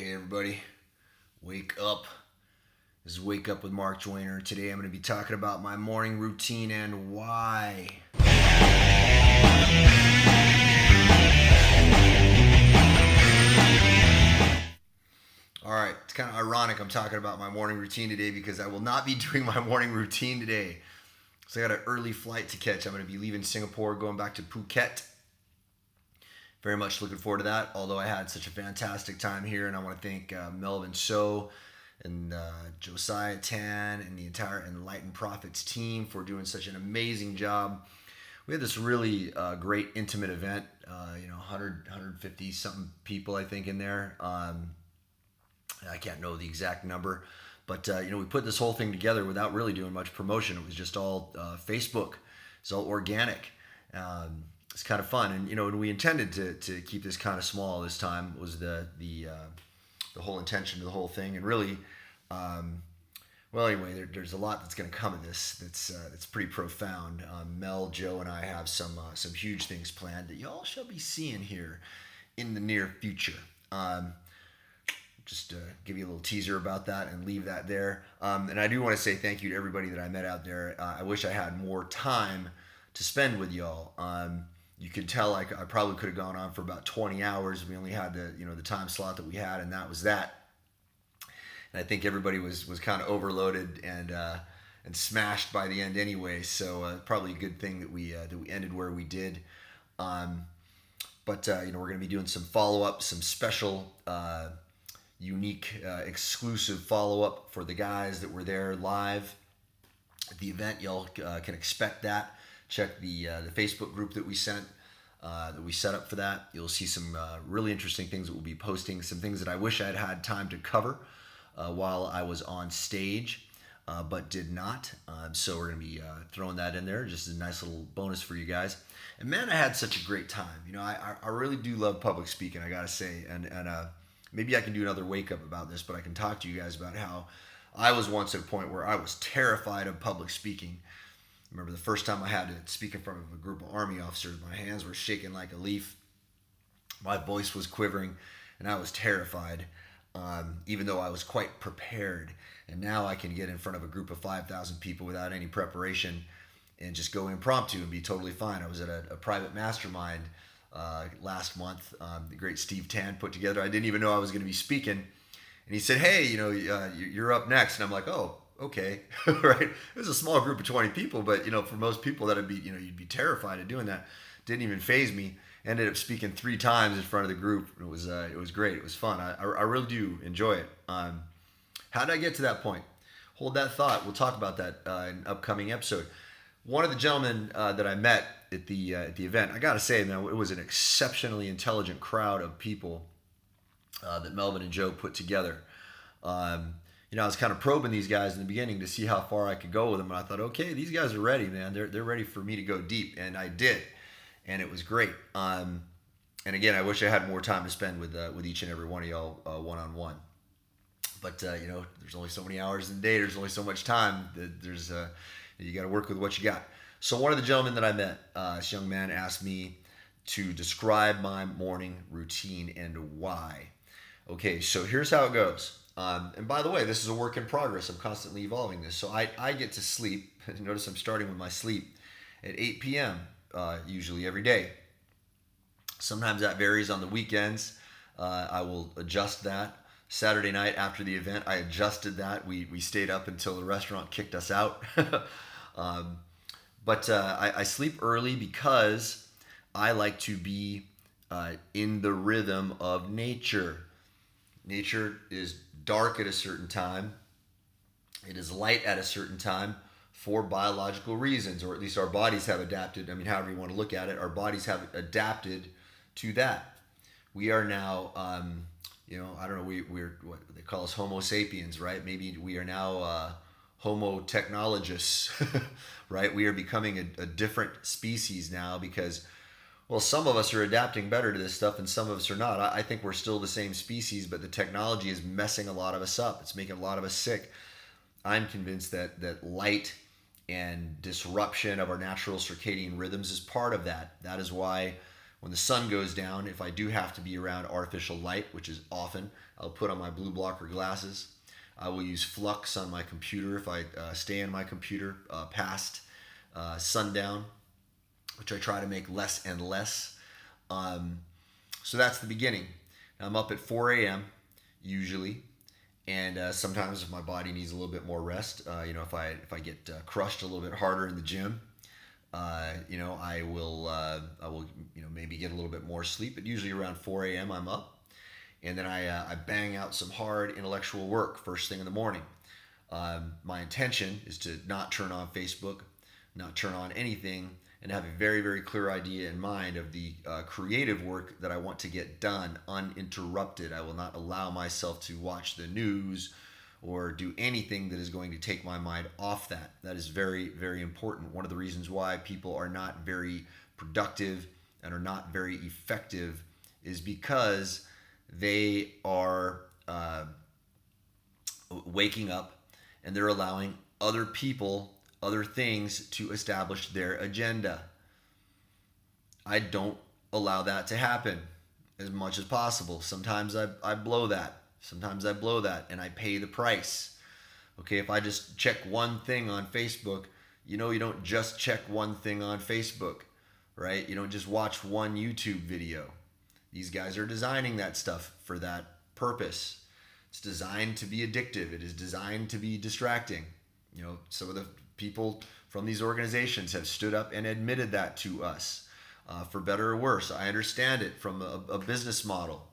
Hey everybody, wake up. This is Wake Up with Mark Joyner. Today I'm going to be talking about my morning routine and why. Alright, it's kind of ironic I'm talking about my morning routine today because I will not be doing my morning routine today. So I got an early flight to catch. I'm going to be leaving Singapore, going back to Phuket. Very much looking forward to that, although I had such a fantastic time here, and I want to thank Melvin So and Josiah Tan and the entire Enlightened Profits team for doing such an amazing job. We had this really great intimate event, 150 something people I think in there. I can't know the exact number, but we put this whole thing together without really doing much promotion. It was just all Facebook. It's all organic. It's kind of fun, and we intended to keep this kind of small this time. Was the whole intention of the whole thing, and really, anyway, there's a lot that's going to come of this. That's pretty profound. Mel, Joe, and I have some huge things planned that y'all shall be seeing here in the near future. Just give you a little teaser about that and leave that there. And I do want to say thank you to everybody that I met out there. I wish I had more time to spend with y'all. You could tell I probably could have gone on for about 20 hours. We only had the time slot that we had, and that was that. And I think everybody was kind of overloaded and smashed by the end anyway. So probably a good thing that we ended where we did. But we're going to be doing some follow up, some special, unique, exclusive follow up for the guys that were there live at the event. Y'all can expect that. Check the Facebook group that we set up for that. You'll see some really interesting things that we'll be posting. Some things that I wish I had time to cover while I was on stage, but did not. So we're gonna be throwing that in there, just a nice little bonus for you guys. And man, I had such a great time. I really do love public speaking. I gotta say, and maybe I can do another wake up about this, but I can talk to you guys about how I was once at a point where I was terrified of public speaking. I remember the first time I had to speak in front of a group of Army officers. My hands were shaking like a leaf. My voice was quivering, and I was terrified, even though I was quite prepared. And now I can get in front of a group of 5,000 people without any preparation and just go impromptu and be totally fine. I was at a private mastermind last month. The great Steve Tan put together. I didn't even know I was going to be speaking. And he said, hey, you're up next. And I'm like, oh, okay, right. It was a small group of 20 people, but for most people that'd be, you'd be terrified of doing that. Didn't even faze me. Ended up speaking 3 times in front of the group. It was great. It was fun. I really do enjoy it. How did I get to that point? Hold that thought. We'll talk about that in an upcoming episode. One of the gentlemen that I met at the event, I gotta say, man, it was an exceptionally intelligent crowd of people that Melvin and Joe put together. I was kind of probing these guys in the beginning to see how far I could go with them. And I thought, okay, these guys are ready, man. They're ready for me to go deep. And I did. And it was great. And again, I wish I had more time to spend with each and every one of y'all one-on-one. But, there's only so many hours in the day. There's only so much time. You got to work with what you got. So one of the gentlemen that I met, this young man asked me to describe my morning routine and why. Okay, so here's how it goes. And by the way, this is a work in progress. I'm constantly evolving this. So I get to sleep. Notice I'm starting with my sleep at 8 p.m. Usually every day. Sometimes that varies on the weekends. I will adjust that. Saturday night after the event, I adjusted that. We stayed up until the restaurant kicked us out. But I sleep early because I like to be in the rhythm of nature. Nature is dark at a certain time. It is light at a certain time for biological reasons, or at least our bodies have adapted. I mean, however you want to look at it, our bodies have adapted to that. We are now, I don't know, we're what they call us Homo sapiens, right? Maybe we are now Homo technologists, right? We are becoming a different species now because, well, some of us are adapting better to this stuff and some of us are not. I think we're still the same species, but the technology is messing a lot of us up. It's making a lot of us sick. I'm convinced that light and disruption of our natural circadian rhythms is part of that. That is why When the sun goes down, if I do have to be around artificial light, which is often, I'll put on my blue blocker glasses. I will use flux on my computer if I stay in my computer past sundown, which I try to make less and less. So that's the beginning. I'm up at 4 a.m. usually, and sometimes if my body needs a little bit more rest, if I get crushed a little bit harder in the gym, I will maybe get a little bit more sleep. But usually around 4 a.m. I'm up, and then I bang out some hard intellectual work first thing in the morning. My intention is to not turn on Facebook, not turn on anything, and have a very, very clear idea in mind of the creative work that I want to get done uninterrupted. I will not allow myself to watch the news or do anything that is going to take my mind off that. That is very, very important. One of the reasons why people are not very productive and are not very effective is because they are waking up and they're allowing other people, other things to establish their agenda. I don't allow that to happen as much as possible. Sometimes I blow that. Sometimes I blow that and I pay the price. Okay, if I just check one thing on Facebook, you don't just check one thing on Facebook, right? You don't just watch one YouTube video. These guys are designing that stuff for that purpose. It's designed to be addictive. It is designed to be distracting. Some of the people from these organizations have stood up and admitted that to us, for better or worse. I understand it from a business model.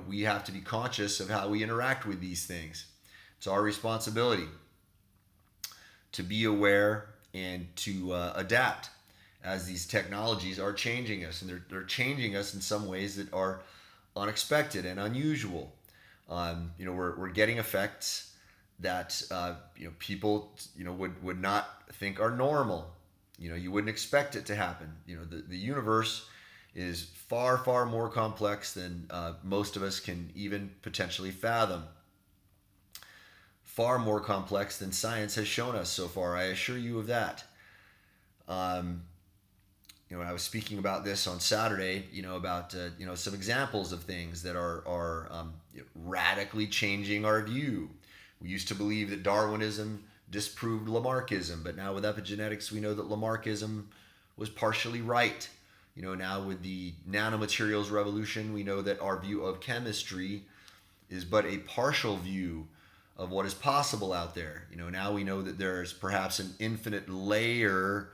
We have to be conscious of how we interact with these things. It's our responsibility to be aware and to adapt as these technologies are changing us, and they're changing us in some ways that are unexpected and unusual. We're getting effects that people would not think are normal. You wouldn't expect it to happen. The universe is far, far more complex than most of us can even potentially fathom. Far more complex than science has shown us so far. I assure you of that. I was speaking about this on Saturday, about some examples of things that are radically changing our view. We used to believe that Darwinism disproved Lamarckism, but now with epigenetics, we know that Lamarckism was partially right. Now with the nanomaterials revolution, we know that our view of chemistry is but a partial view of what is possible out there. Now we know that there's perhaps an infinite layer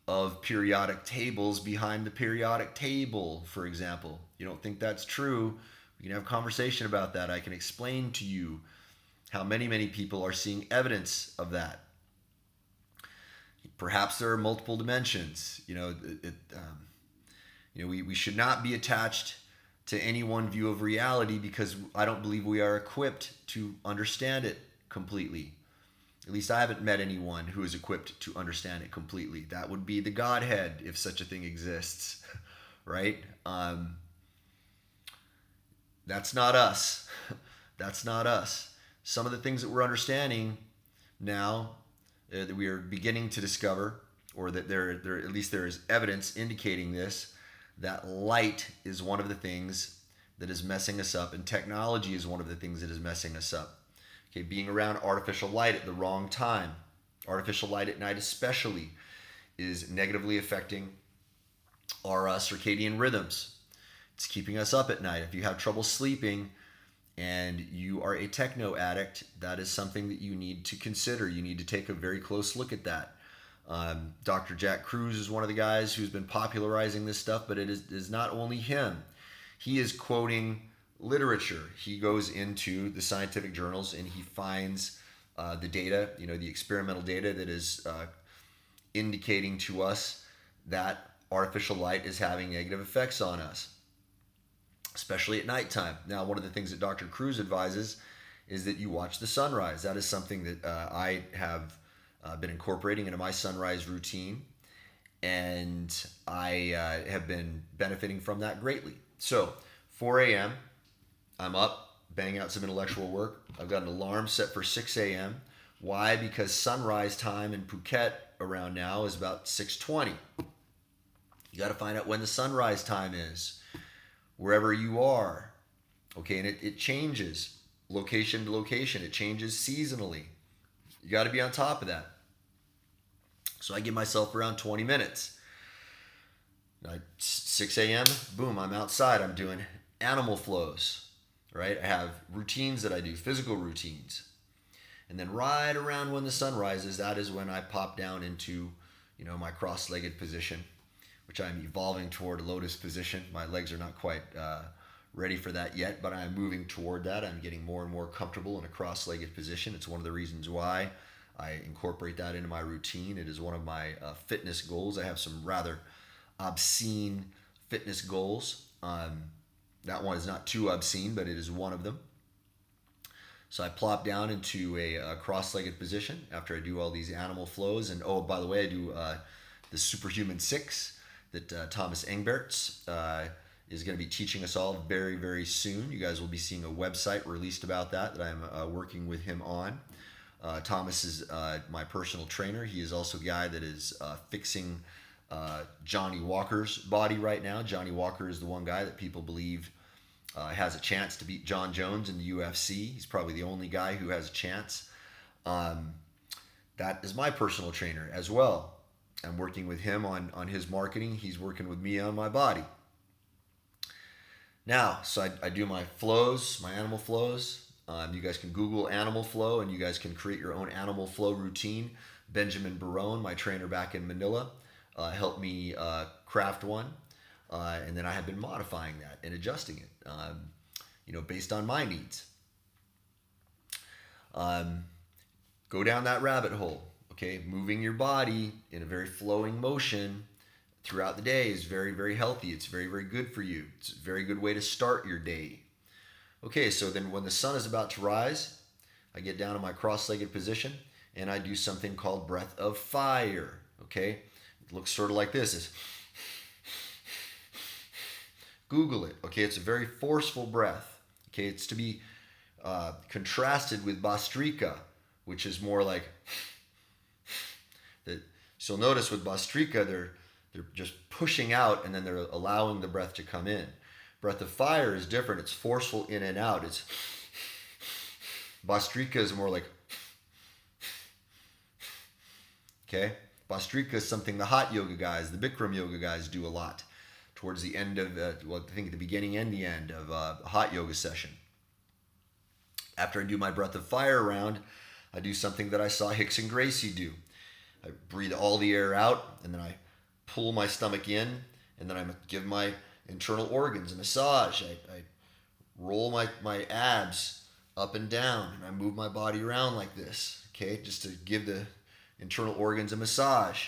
of periodic tables behind the periodic table, for example. You don't think that's true? We can have a conversation about that. I can explain to you how many, many people are seeing evidence of that. Perhaps there are multiple dimensions. We should not be attached to any one view of reality, because I don't believe we are equipped to understand it completely. At least I haven't met anyone who is equipped to understand it completely. That would be the Godhead, if such a thing exists, right? That's not us. That's not us. Some of the things that we're understanding now, that we are beginning to discover, or that at least there is evidence indicating this, that light is one of the things that is messing us up, and technology is one of the things that is messing us up. Okay, being around artificial light at the wrong time, artificial light at night especially, is negatively affecting our circadian rhythms. It's keeping us up at night. If you have trouble sleeping and you are a techno addict, that is something that you need to consider. You need to take a very close look at that. Dr. Jack Kruse is one of the guys who's been popularizing this stuff, but it is not only him. He is quoting literature. He goes into the scientific journals and he finds the data, the experimental data that is indicating to us that artificial light is having negative effects on us, especially at nighttime. Now, one of the things that Dr. Kruse advises is that you watch the sunrise. That is something that I have been incorporating into my sunrise routine, and I have been benefiting from that greatly. So, 4 a.m., I'm up, bang out some intellectual work. I've got an alarm set for 6 a.m. Why? Because sunrise time in Phuket around now is about 6:20. You got to find out when the sunrise time is, wherever you are. Okay, and it changes location to location. It changes seasonally. You got to be on top of that. So I give myself around 20 minutes. 6 a.m., boom, I'm outside. I'm doing animal flows, right? I have routines that I do, physical routines. And then right around when the sun rises, that is when I pop down into, my cross-legged position, which I'm evolving toward a lotus position. My legs are not quite ready for that yet, but I'm moving toward that. I'm getting more and more comfortable in a cross-legged position. It's one of the reasons why I incorporate that into my routine. It is one of my fitness goals. I have some rather obscene fitness goals. That one is not too obscene, but it is one of them. So I plop down into a cross-legged position after I do all these animal flows. And oh, by the way, I do the Superhuman 6 that Thomas Engberts is going to be teaching us all very, very soon. You guys will be seeing a website released about that I'm working with him on. Thomas is my personal trainer. He is also a guy that is fixing Johnny Walker's body right now. Johnny Walker is the one guy that people believe has a chance to beat John Jones in the UFC. He's probably the only guy who has a chance. That is my personal trainer as well. I'm working with him on his marketing. He's working with me on my body. Now, so I do my flows, my animal flows. You guys can Google animal flow and you guys can create your own animal flow routine. Benjamin Barone, my trainer back in Manila, helped me craft one. And then I have been modifying that and adjusting it, based on my needs. Go down that rabbit hole, okay? Moving your body in a very flowing motion throughout the day is very, very healthy. It's very, very good for you. It's a very good way to start your day. Okay, so then when the sun is about to rise, I get down in my cross-legged position and I do something called breath of fire, okay? It looks sort of like this. Google it, okay? It's a very forceful breath, okay? It's to be contrasted with Bastrika, which is more like that. So you'll notice with Bastrika, they're just pushing out and then they're allowing the breath to come in. Breath of fire is different. It's forceful in and out. It's Bastrika is more like, okay? Bastrika is something the hot yoga guys, the Bikram yoga guys do a lot towards the end of, I think the beginning and the end of a hot yoga session. After I do my breath of fire round, I do something that I saw Hickson Gracie do. I breathe all the air out, and then I pull my stomach in, and then I give my internal organs a massage. I roll my abs up and down, and I move my body around like this, okay, just to give the internal organs a massage.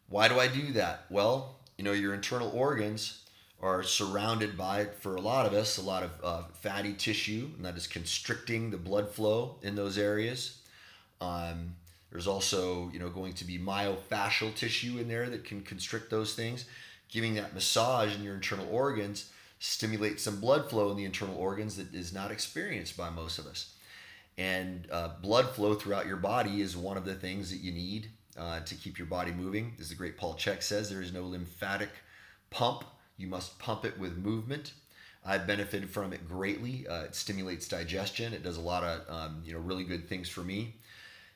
Why do I do that? Well, your internal organs are surrounded by, for a lot of us, a lot of fatty tissue, and that is constricting the blood flow in those areas. There's also, going to be myofascial tissue in there that can constrict those things. Giving that massage in your internal organs stimulates some blood flow in the internal organs that is not experienced by most of us. And blood flow throughout your body is one of the things that you need to keep your body moving. As the great Paul Chek says, there is no lymphatic pump. You must pump it with movement. I've benefited from it greatly. It stimulates digestion. It does a lot of really good things for me.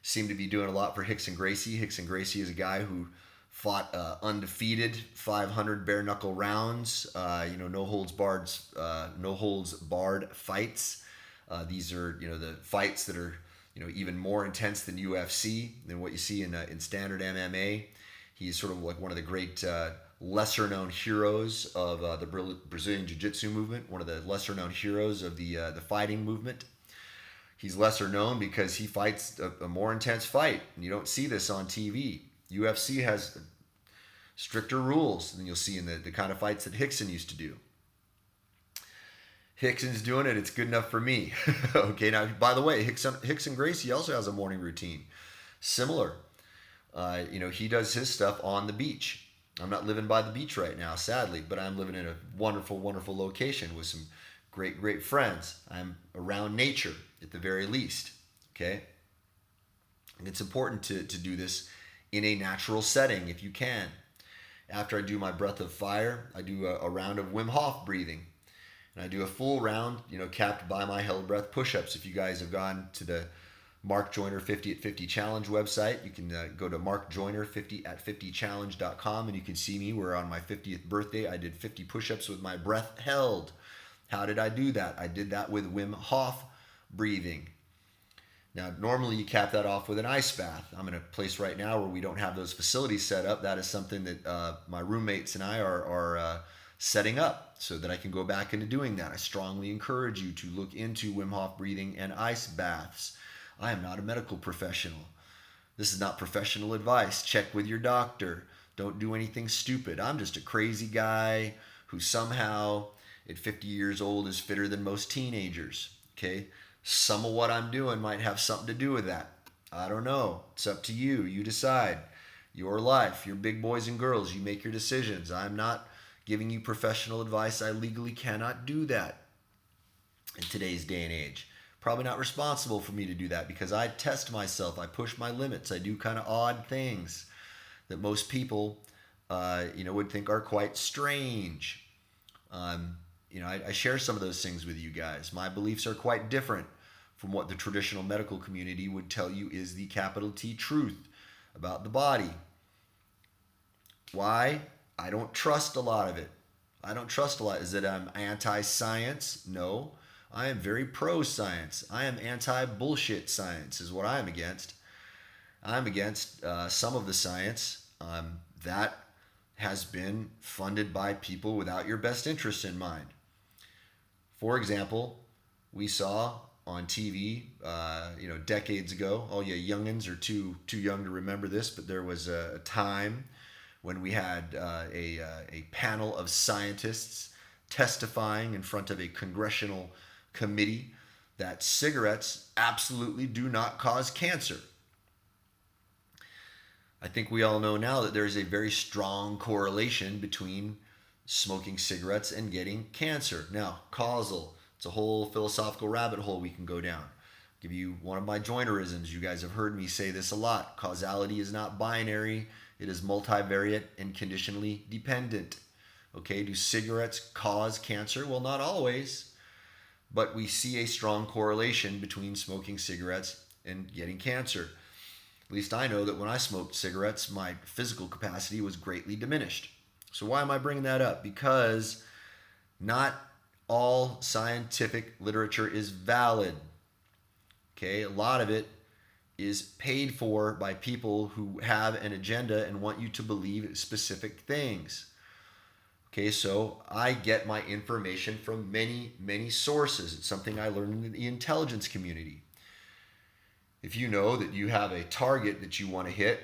Seem to be doing a lot for Hickson Gracie. Hickson Gracie is a guy who fought undefeated 500 bare knuckle rounds. No holds barred fights. These are the fights that are even more intense than UFC, than what you see in standard MMA. He's sort of like one of the great lesser known heroes of the Brazilian Jiu-Jitsu movement. One of the lesser known heroes of the fighting movement. He's lesser known because he fights a more intense fight, and you don't see this on TV. UFC has stricter rules than you'll see in the kind of fights that Hickson used to do. Hickson's doing it. It's good enough for me. Okay, now, by the way, Hickson Gracie also has a morning routine. Similar. He does his stuff on the beach. I'm not living by the beach right now, sadly, but I'm living in a wonderful, wonderful location with some great, great friends. I'm around nature at the very least, okay? And it's important to do this in a natural setting if you can. After I do my breath of fire, I do a round of Wim Hof breathing. And I do a full round, capped by my held breath push-ups. If you guys have gone to the Mark Joyner 50 at 50 Challenge website, you can go to markjoyner50at50challenge.com and you can see me where on my 50th birthday I did 50 push-ups with my breath held. How did I do that? I did that with Wim Hof breathing. Now, normally you cap that off with an ice bath. I'm in a place right now where we don't have those facilities set up. That is something that my roommates and I are setting up so that I can go back into doing that. I strongly encourage you to look into Wim Hof breathing and ice baths. I am not a medical professional. This is not professional advice. Check with your doctor. Don't do anything stupid. I'm just a crazy guy who somehow at 50 years old is fitter than most teenagers. Okay? Some of what I'm doing might have something to do with that. I don't know. It's up to you. You decide. Your life. You're big boys and girls. You make your decisions. I'm not giving you professional advice. I legally cannot do that in today's day and age. Probably not responsible for me to do that because I test myself. I push my limits. I do kind of odd things that most people, would think are quite strange. I share some of those things with you guys. My beliefs are quite different from what the traditional medical community would tell you is the capital T truth about the body. Why? I don't trust a lot of it. Is it I'm anti-science? No. I am very pro-science. I am anti-bullshit science is what I'm against. I'm against some of the science that has been funded by people without your best interest in mind. For example, we saw on TV, decades ago. All you youngins are too young to remember this, but there was a time when we had a panel of scientists testifying in front of a congressional committee that cigarettes absolutely do not cause cancer. I think we all know now that there is a very strong correlation between smoking cigarettes and getting cancer. Now, causal, it's a whole philosophical rabbit hole we can go down. I'll give you one of my Joynerisms. You guys have heard me say this a lot. Causality is not binary. It is multivariate and conditionally dependent. Okay, do cigarettes cause cancer? Well, not always, but we see a strong correlation between smoking cigarettes and getting cancer. At least I know that when I smoked cigarettes, my physical capacity was greatly diminished. So why am I bringing that up? Because not all scientific literature is valid. Okay, a lot of it is paid for by people who have an agenda and want you to believe specific things. Okay, so I get my information from many, many sources. It's something I learned in the intelligence community. If you know that you have a target that you want to hit,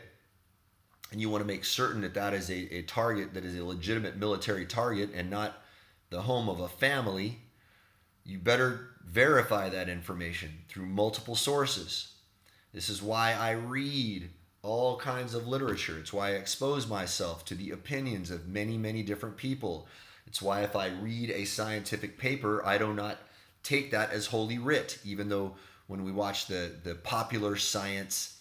and you want to make certain that that is a target that is a legitimate military target and not the home of a family, you better verify that information through multiple sources. This is why I read all kinds of literature. It's why I expose myself to the opinions of many, many different people. It's why if I read a scientific paper, I do not take that as holy writ, even though when we watch the popular science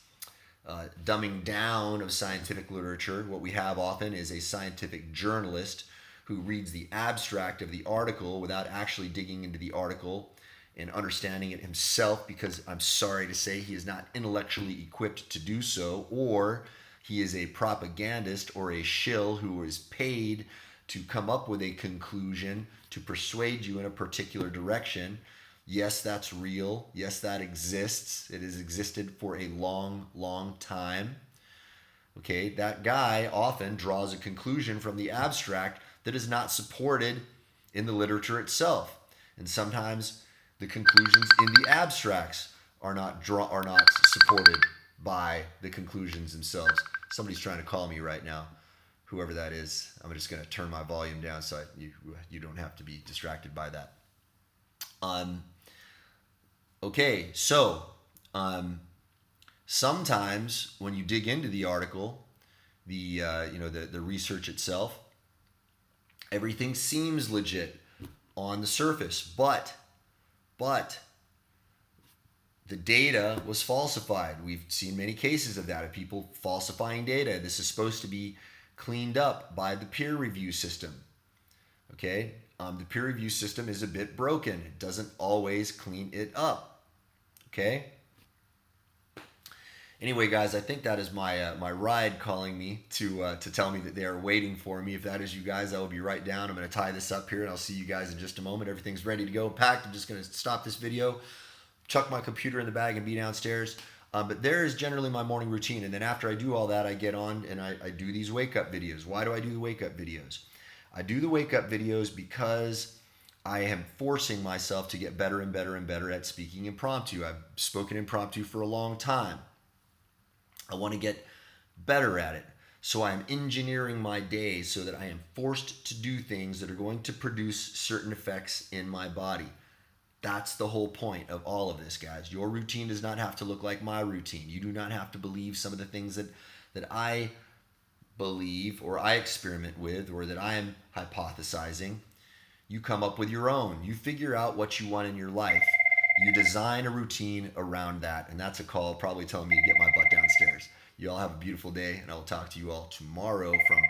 dumbing down of scientific literature, what we have often is a scientific journalist who reads the abstract of the article without actually digging into the article and understanding it himself, because I'm sorry to say he is not intellectually equipped to do so, or he is a propagandist or a shill who is paid to come up with a conclusion to persuade you in a particular direction. Yes, that's real. Yes, that exists. It has existed for a long, long time. Okay, that guy often draws a conclusion from the abstract that is not supported in the literature itself. And sometimes the conclusions in the abstracts are not supported by the conclusions themselves. Somebody's trying to call me right now. Whoever that is, I'm just going to turn my volume down so you don't have to be distracted by that. Okay, so sometimes when you dig into the article, the research itself, everything seems legit on the surface, but the data was falsified. We've seen many cases of that, of people falsifying data. This is supposed to be cleaned up by the peer review system. Okay, the peer review system is a bit broken. It doesn't always clean it up. Okay. Anyway, guys, I think that is my ride calling me to tell me that they are waiting for me. If that is you guys, I will be right down. I'm going to tie this up here, and I'll see you guys in just a moment. Everything's ready to go, packed. I'm just going to stop this video, chuck my computer in the bag, and be downstairs. But there is generally my morning routine, and then after I do all that, I get on and I do these wake-up videos. Why do I do the wake-up videos? I do the wake-up videos because I am forcing myself to get better and better and better at speaking impromptu. I've spoken impromptu for a long time. I want to get better at it. So I'm engineering my day so that I am forced to do things that are going to produce certain effects in my body. That's the whole point of all of this, guys. Your routine does not have to look like my routine. You do not have to believe some of the things that I believe or I experiment with or that I am hypothesizing. You come up with your own. You figure out what you want in your life. You design a routine around that. And that's a call probably telling me to get my butt downstairs. You all have a beautiful day, and I will talk to you all tomorrow from